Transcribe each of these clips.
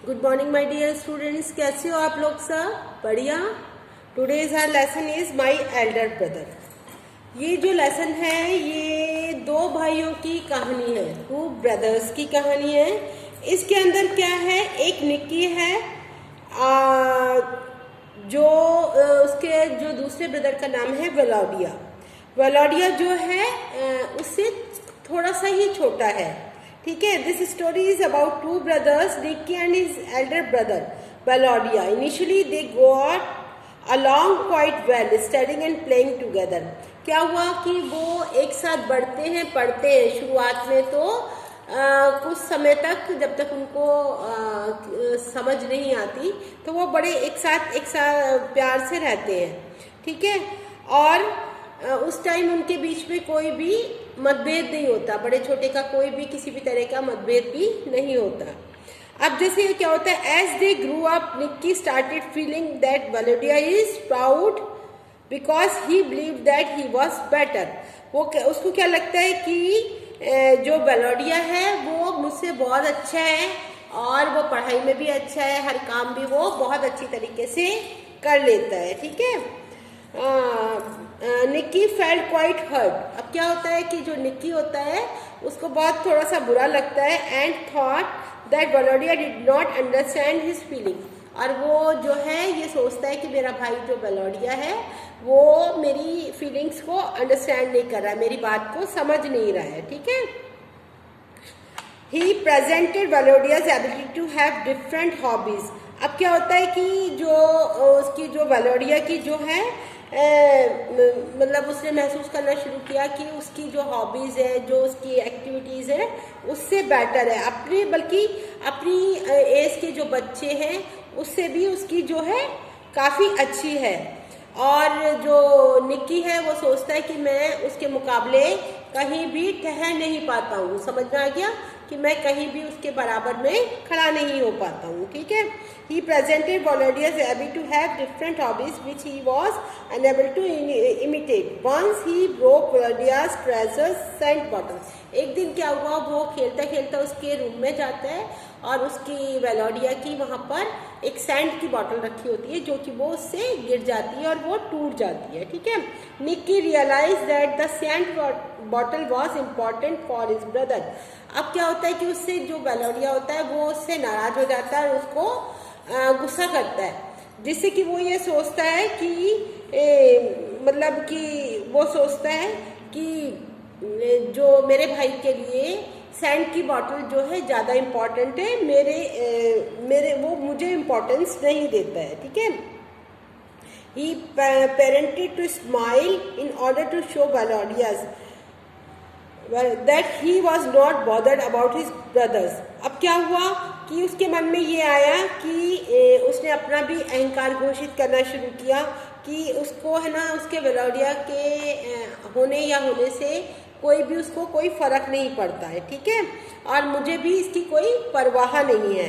Good morning my dear students, कैसे हो आप लोग सब? बढ़िया। Today's our lesson is my elder brother. ये जो लेसन है ये दो भाइयों की कहानी है, टू ब्रदर्स की कहानी है। इसके अंदर क्या है, एक निक्की है जो उसके जो दूसरे ब्रदर का नाम है वेलोडिया। वेलोडिया जो है उससे थोड़ा सा ही छोटा है। ठीक है। This story is about two brothers, Nikki and his elder brother Volodya. Initially they got along quite well, studying and playing together. क्या हुआ कि वो एक साथ बढ़ते हैं, पढ़ते हैं। शुरुआत में तो कुछ समय तक, जब तक उनको समझ नहीं आती, तो वो बड़े एक साथ प्यार से रहते हैं। ठीक है। और उस टाइम उनके बीच में कोई भी मतभेद नहीं होता, बड़े छोटे का कोई भी किसी भी तरह का मतभेद भी नहीं होता। अब जैसे क्या होता है, as they grew up Nikki started feeling that Volodya is proud because he believe that he was better. वो उसको क्या लगता है कि जो वेलोडिया है वो मुझसे बहुत अच्छा है और वो पढ़ाई में भी अच्छा है, हर काम भी वो बहुत अच्छी तरीके से कर लेता है। ठीक है। Nikki felt quite hurt. अब क्या होता है कि जो निक्की होता है उसको बहुत थोड़ा सा बुरा लगता है, and thought that Volodya did not understand his feeling. और वो जो है ये सोचता है कि मेरा भाई जो वेलोडिया है वो मेरी फीलिंग्स को अंडरस्टैंड नहीं कर रहा है, मेरी बात को समझ नहीं रहा है। ठीक है। He presented Volodya's ability to have different hobbies. अब क्या होता है कि जो उसकी जो वेलोडिया की जो है मतलब उसने महसूस करना शुरू किया कि उसकी जो हॉबीज है, जो उसकी एक्टिविटीज है उससे बेटर है, बल्कि अपनी एज के जो बच्चे हैं उससे भी उसकी जो है काफ़ी अच्छी है। और जो निक्की है वो सोचता है कि मैं उसके मुकाबले कहीं भी ठहर नहीं पाता हूँ। समझ में आ गया कि मैं कहीं भी उसके बराबर में खड़ा नहीं हो पाता हूँ। ठीक है। He presented Volodya's ability to have different hobbies which he was unable to imitate. Once he broke Volodya's treasure scent bottle. एक दिन क्या हुआ, वो खेलता खेलता उसके रूम में जाता है और उसकी वेलोडिया की वहाँ पर एक सैंड की बॉटल रखी होती है जो कि वो उससे गिर जाती है और वो टूट जाती है। ठीक है। Nikki realise that the sand bottle was important for his brother. अब क्या होता है कि उससे जो वेलोडिया होता है वो उससे नाराज हो जाता है और उसको गुस्सा करता है, जिससे कि वो ये सोचता है कि मतलब कि वो सोचता है कि जो मेरे भाई के लिए सैंड की बॉटल जो है ज़्यादा इम्पॉर्टेंट है, मेरे वो मुझे इम्पोर्टेंस नहीं देता है। ठीक है। He pretended to smile in order to show Volodya's that he was not bothered about his brothers. अब क्या हुआ कि उसके मन में ये आया कि उसने अपना भी अहंकार घोषित करना शुरू किया कि उसको है ना उसके वेलोडिया के होने या होने से कोई भी उसको कोई फर्क नहीं पड़ता है। ठीक है। और मुझे भी इसकी कोई परवाह नहीं है।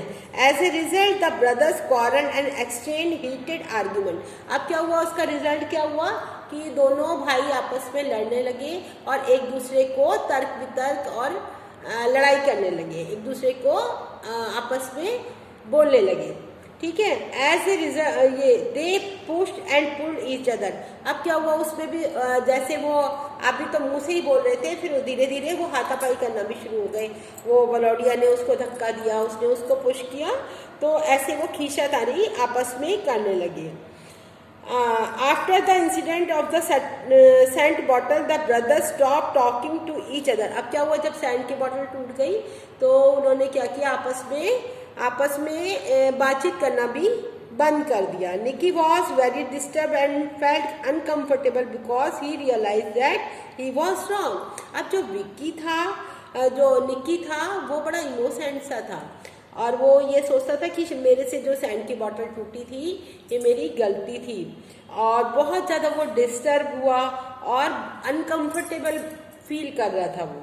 As a result the brothers quarrel and exchange heated argument. अब क्या हुआ, उसका रिजल्ट क्या हुआ कि दोनों भाई आपस में लड़ने लगे और एक दूसरे को तर्क वितर्क और लड़ाई करने लगे, एक दूसरे को आपस में बोलने लगे। ठीक है। एज ए रिजल्ट ये they pushed and pulled each other. अब क्या हुआ, उसमें भी जैसे वो अभी तो मुंह से ही बोल रहे थे, फिर धीरे धीरे वो हाथापाई करना भी शुरू हो गए। वो वेलोडिया ने उसको धक्का दिया, उसने उसको पुश किया, तो ऐसे वो खींचातानी आपस में करने लगे। After the incident of the scent bottle the brothers stop talking to each other. अब क्या हुआ, जब सेंट की बॉटल टूट गई तो उन्होंने क्या किया, आपस में बातचीत करना भी बंद कर दिया। Nikki was very disturb and felt uncomfortable because he realise that he was wrong. अब जो निक्की था वो बड़ा इनोसेंट सा था और वो ये सोचता था कि मेरे से जो सैंड की बॉटल टूटी थी ये मेरी गलती थी, और बहुत ज़्यादा वो डिस्टर्ब हुआ और अनकम्फर्टेबल फील कर रहा था वो।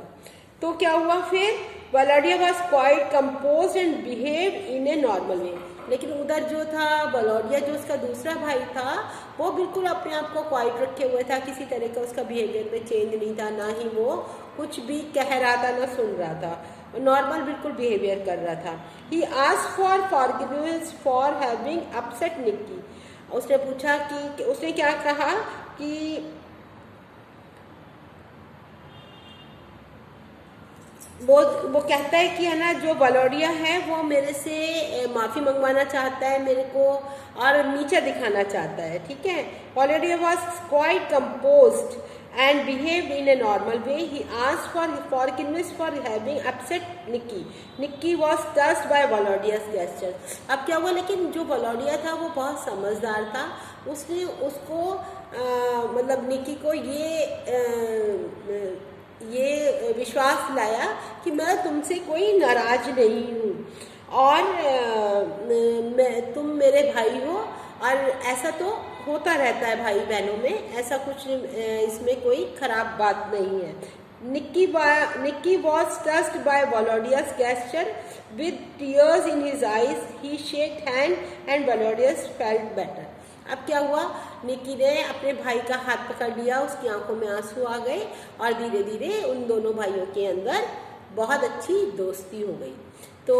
तो क्या हुआ फिर, Volodya was quite compose and behave in a normal way. लेकिन उधर जो था वेलोडिया, जो उसका दूसरा भाई था, वो बिल्कुल अपने आप को क्वाइट रखे हुए था, किसी तरह का उसका बिहेवियर में चेंज नहीं था, ना ही वो कुछ भी कह रहा था ना सुन रहा था। नॉर्मल बिल्कुल बिहेवियर कर रहा था। He asked for forgiveness for having upset Nikki. उसने पूछा कि उसने क्या कहा कि वो कहता है कि है ना, जो वलोडिया है वो मेरे से माफ़ी मंगवाना चाहता है मेरे को और नीचा दिखाना चाहता है, ठीक है। Volodya was quite composed and behaved in a normal way. He asked for forgiveness for having upset Nikki. Nikki was touched by Volodia's gesture. अब क्या हुआ, लेकिन जो वलोडिया था वो बहुत समझदार था। उसने उसको मतलब निक्की को ये विश्वास लाया कि मैं तुमसे कोई नाराज नहीं हूँ और तुम मेरे भाई हो, और ऐसा तो होता रहता है भाई बहनों में, ऐसा कुछ इसमें कोई खराब बात नहीं है। Nikki was touched by Volodya's gesture with tears in his eyes. He shake hand and Volodya's felt better. अब क्या हुआ, निक्की ने अपने भाई का हाथ पकड़ लिया, उसकी आंखों में आंसू आ गए और धीरे धीरे उन दोनों भाइयों के अंदर बहुत अच्छी दोस्ती हो गई। तो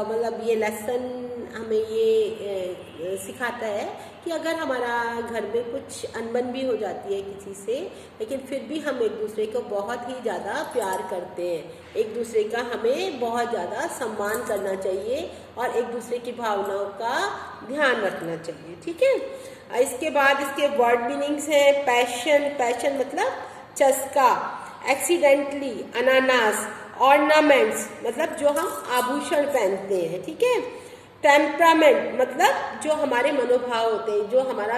मतलब ये लेसन हमें ये सिखाता है कि अगर हमारा घर में कुछ अनबन भी हो जाती है किसी से, लेकिन फिर भी हम एक दूसरे को बहुत ही ज़्यादा प्यार करते हैं, एक दूसरे का हमें बहुत ज़्यादा सम्मान करना चाहिए और एक दूसरे की भावनाओं का ध्यान रखना चाहिए, ठीक है। इसके बाद इसके वर्ड मीनिंग्स हैं। पैशन मतलब चस्का, एक्सीडेंटली, अनानास, ऑर्नामेंट्स मतलब जो हम आभूषण पहनते हैं, ठीक है। टेम्परामेंट मतलब जो हमारे मनोभाव होते हैं, जो हमारा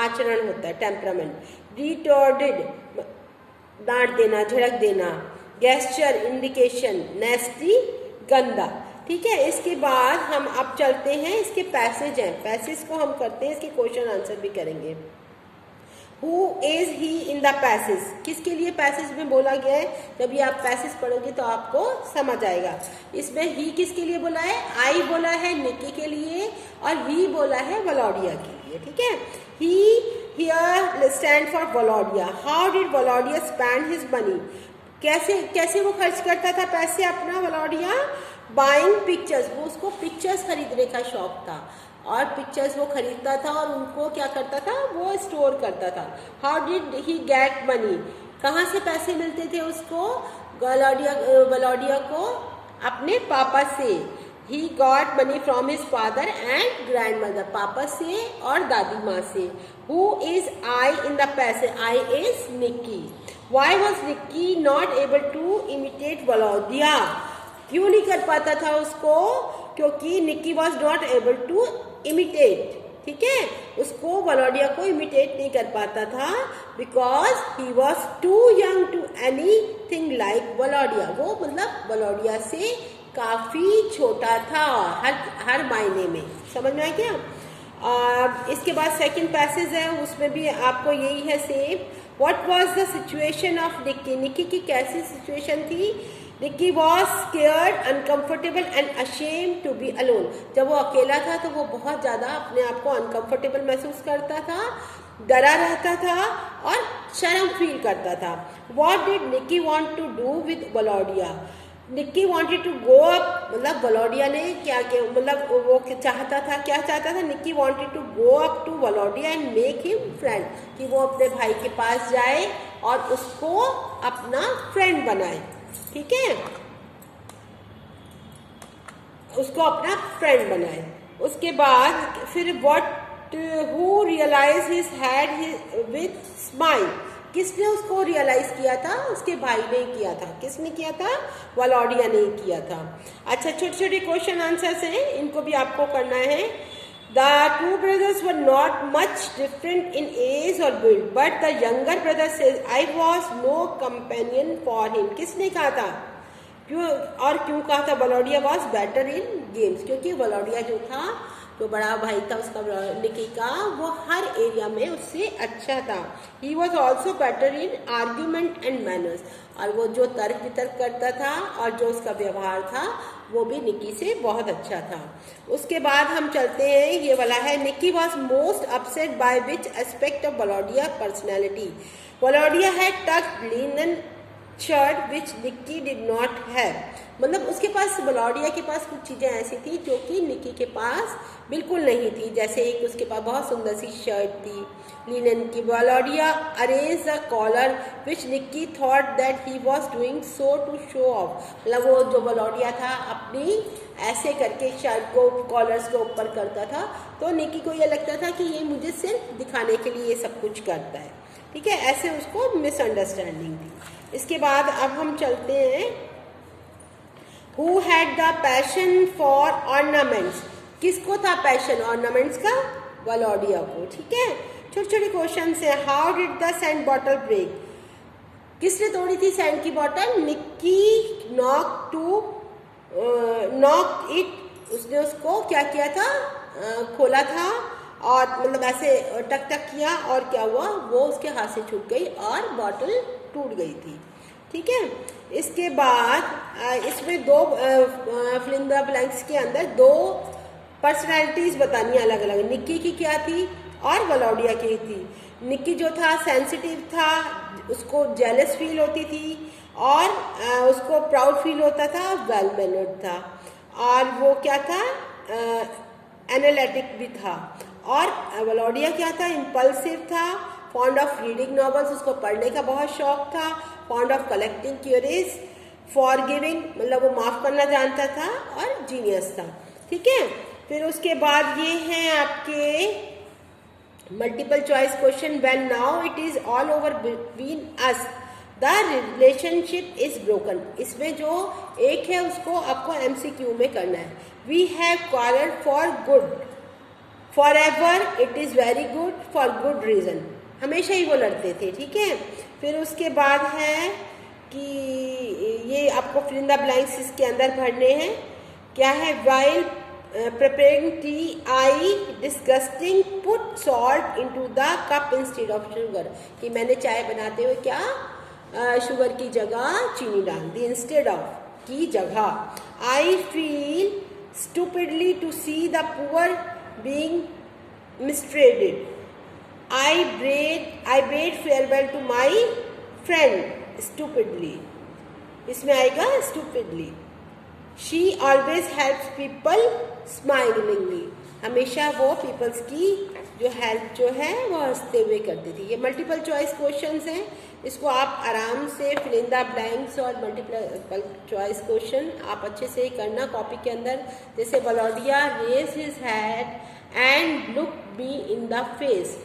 आचरण होता है, टेम्परामेंट। रिटॉर्डेड डांट देना, झड़क देना। गेस्चर इंडिकेशन, नेस्टी गंदा, ठीक है। इसके बाद हम अब चलते हैं, इसके पैसेज हैं, पैसेज को हम करते हैं, इसके क्वेश्चन आंसर भी करेंगे। Who is he in the passage? किसके लिए पैसेज में बोला गया है? जब ये आप पैसेज पढ़ोगे तो आपको समझ आएगा। इसमें ही किसके लिए बोला है? आई बोला है निक्की के लिए और ही बोला है वलोडिया के लिए, ठीक है। He here stand for Volodya. How did Volodya spend his money? कैसे वो खर्च करता था पैसे अपना वलोडिया? बाइंग पिक्चर्स, वो उसको पिक्चर्स खरीदने का शौक था और पिक्चर्स वो खरीदता था और उनको क्या करता था, वो स्टोर करता था। How did he get money? कहाँ से पैसे मिलते थे उसको, वलोडिया को? अपने पापा से। He got money from his father and grandmother, पापा से और दादी माँ से। Who is I in the passage? I is Nikki. Why was Nikki not able to imitate Volodya? क्यों नहीं कर पाता था उसको? क्योंकि Nikki was not able to imitate, ठीक है, उसको वलोडिया को इमिटेट नहीं कर पाता था, because he was too young to anything like Volodya. वो मतलब वलोडिया से काफी छोटा था हर मायने में, समझ में आया क्या? इसके बाद सेकंड पैसेज है, उसमें भी आपको यही है same. What was the situation of Nikki? Nikki की कैसी सिचुएशन थी? Nikki was scared, uncomfortable and ashamed to be alone. जब वो अकेला था तो वो बहुत ज़्यादा अपने आप को अनकम्फर्टेबल महसूस करता था, डरा रहता था और शर्म फील करता था। What did Nikki want to do with Volodya? Nikki wanted to go up, मतलब वलोडिया ने क्या किया, मतलब वो चाहता था, क्या चाहता था? Nikki wanted to go up to Volodya and make him friend, कि वो अपने भाई के पास जाए और उसको अपना फ्रेंड बनाए, ठीक है, उसको अपना फ्रेंड बनाए। उसके बाद फिर who realise his had with smile? किसने उसको रियलाइज किया था? उसके भाई ने किया था। किसने किया था? वलोडिया ने किया था। अच्छा, छोटे छोटे क्वेश्चन आंसर्स हैं, इनको भी आपको करना है। The two brothers were not much different in age or build, but the younger brother says, I was no companion for him. किसने कहा था? क्यों कहा था? वलोडिया was better in games, क्योंकि वलोडिया जो था, जो बड़ा भाई था उसका, निक्की का, वो हर एरिया में उससे अच्छा था। He was also better in argument and manners, और वो जो तर्क वितर्क करता था और जो उसका व्यवहार था वो भी निक्की से बहुत अच्छा था। उसके बाद हम चलते हैं, ये वाला है, Nikki was most upset by which aspect of Volodya personality? Volodya है tucked linen shirt which Nikki did not have. मतलब उसके पास, वलोडिया के पास कुछ चीज़ें ऐसी थी जो कि निक्की के पास बिल्कुल नहीं थी। जैसे एक उसके पास बहुत सुंदर सी शर्ट थी लिनन की। Volodya arrange the collar which Nikki thought that he was doing so to show off. मतलब वो जो वलोडिया था अपनी ऐसे करके शर्ट को कॉलर्स के ऊपर करता था, तो निक्की को ये लगता था कि ये मुझे सिर्फ दिखाने के लिए ये सब कुछ करता है। ठीक है, ऐसे उसको मिसअंडरस्टैंडिंग थी। इसके बाद अब हम चलते हैं, who had the passion for ornaments. किसको था पैशन ऑर्नामेंट्स का? वलोडिया को। ठीक है, छोटे छोटे क्वेश्चन है। How did the sand bottle break. किसने तोड़ी थी सैंड की बॉटल? Nikki knock it. उसने उसको क्या किया था? खोला था और मतलब ऐसे टक टक किया और क्या हुआ, वो उसके हाथ से छूट गई और बॉटल टूट गई थी। ठीक है, इसके बाद इसमें दो फिल इन द ब्लैंक्स के अंदर दो पर्सनैलिटीज बतानी अलग अलग। निक्की की क्या थी और वलोडिया की थी। निक्की जो था सेंसिटिव था, उसको जेलस फील होती थी और उसको प्राउड फील होता था, वेल मैनर्ड था। और वो क्या था? एनालिटिक भी था। और वलोडिया क्या था? इम्पल्सिव था, फॉन्ड ऑफ रीडिंग नॉवेल्स, उसको पढ़ने का बहुत शौक था, fond of collecting curios, forgiving मतलब वो माफ करना जानता था, और जीनियस था। ठीक है, फिर उसके बाद ये हैं आपके multiple choice question. When now it is all over between us the relationship is broken. इसमें जो एक है उसको आपको MCQ में करना है। We have quarrelled for good, for ever it is very good, for good reason. हमेशा ही वो लड़ते थे। ठीक है, फिर उसके बाद है कि ये आपको फिल इन द ब्लैंक्स इसके अंदर भरने हैं। क्या है? While preparing tea I disgusting put salt into the cup instead of sugar। कि मैंने चाय बनाते हुए क्या शुगर की जगह चीनी डाल दी, इंस्टेड ऑफ की जगह। I feel stupidly to see the poor being mistreated। I bade farewell to my friend stupidly। इसमें आएगा stupidly। She always helps people smilingly। हमेशा वो पीपल्स की जो हेल्प जो है वो हंसते हुए करती थी। ये मल्टीपल चॉइस क्वेश्चंस हैं, इसको आप आराम से फिल इन द ब्लैंक्स और मल्टीपल चॉइस क्वेश्चन आप अच्छे से करना कॉपी के अंदर। जैसे Volodya raise his head and look me in the face.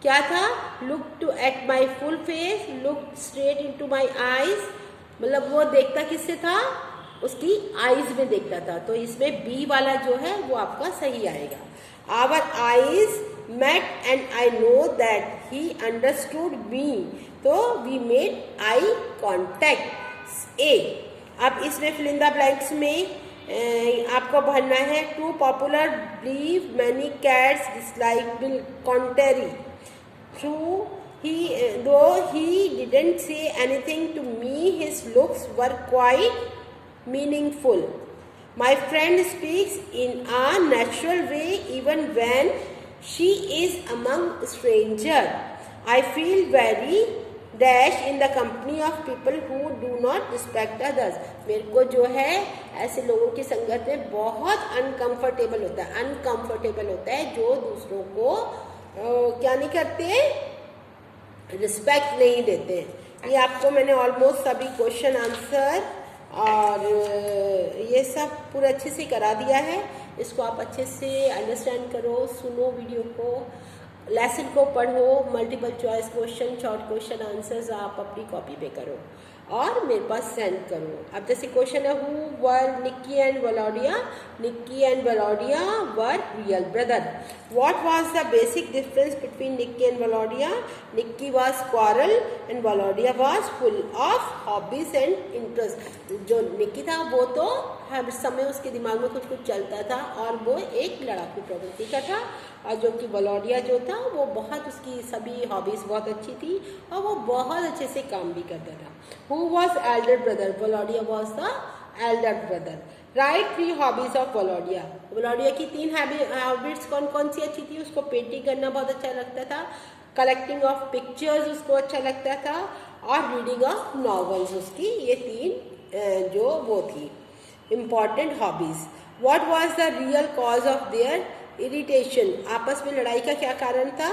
क्या था? Look to at my full face, look straight into my eyes. मतलब वो देखता किससे था? उसकी आईज में देखता था। तो इसमें बी वाला जो है वो आपका सही आएगा। Our eyes met and I know that he understood me, तो we made eye contact. A. अब इसमें फिल इन द ब्लैंक्स में आपको भरना है, to popular believe many cats dislike bill contrary through though he didn't say anything to me, his looks were quite meaningful. My friend speaks in a natural way even when she is among strangers. I feel very dash in the company of people who do not respect others। मेरे को जो है ऐसे लोगों की संगत में बहुत अनकंफर्टेबल होता है जो दूसरों को क्या नहीं करते, रिस्पेक्ट नहीं देते। ये आपको मैंने ऑलमोस्ट सभी क्वेश्चन आंसर और ये सब पूरा अच्छे से करा दिया है। इसको आप अच्छे से अंडरस्टैंड करो, सुनो वीडियो को, लेसन को पढ़ो, multiple choice question, short question answers आप अपनी कॉपी पे करो और मेरे पास सेंड करो। अब जैसे क्वेश्चन है, who were Nikki and Volodya? Nikki and Volodya were real brother. What was the basic difference between Nikki and Volodya? Nikki was quarrel and Volodya was full of hobbies and interest. जो Nikki था वो तो हर समय उसके दिमाग में कुछ कुछ चलता था और वो एक लड़ाकू प्रवृत्ति का था, और जो कि वलोडिया जो था वो बहुत, उसकी सभी हॉबीज बहुत अच्छी थी और वो बहुत अच्छे से काम भी करता था। Who was elder brother? Volodia was the elder brother. Write 3 hobbies of Volodia। वलोडिया की 3 हैबिट्स कौन कौन सी अच्छी थी? उसको पेंटिंग करना बहुत अच्छा लगता था, कलेक्टिंग ऑफ पिक्चर्स उसको अच्छा लगता था, और रीडिंग ऑफ नॉवेल्स, उसकी ये 3 जो वो थी important hobbies. What was the real cause of their irritation, आपस में लड़ाई का क्या कारण था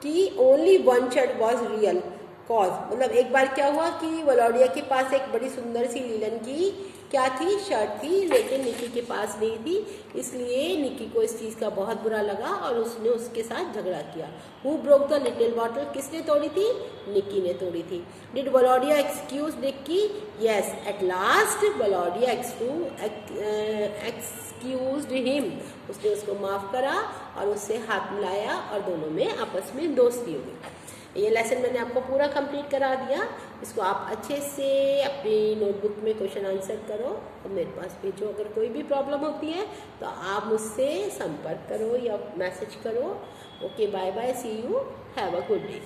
कि only one shirt was real cause, मतलब एक बार क्या हुआ कि वलोडिया के पास एक बड़ी सुंदर सी लीलन की क्या थी, शर्ट थी, लेकिन निकी के पास नहीं थी, इसलिए निकी को इस चीज़ का बहुत बुरा लगा और उसने उसके साथ झगड़ा किया। Who broke the little bottle, किसने तोड़ी थी, निकी ने तोड़ी थी। Did Volodya excuse Nikki, yes, at last Volodya excused him, उसने उसको माफ करा और उससे हाथ मिलाया और दोनों में आपस में दोस्ती हो गई। ये लेसन मैंने आपको पूरा कंप्लीट करा दिया, इसको आप अच्छे से अपनी नोटबुक में क्वेश्चन आंसर करो और मेरे पास भेजो। अगर कोई भी प्रॉब्लम होती है तो आप मुझसे संपर्क करो या मैसेज करो। Okay, bye bye, see you, have a good day.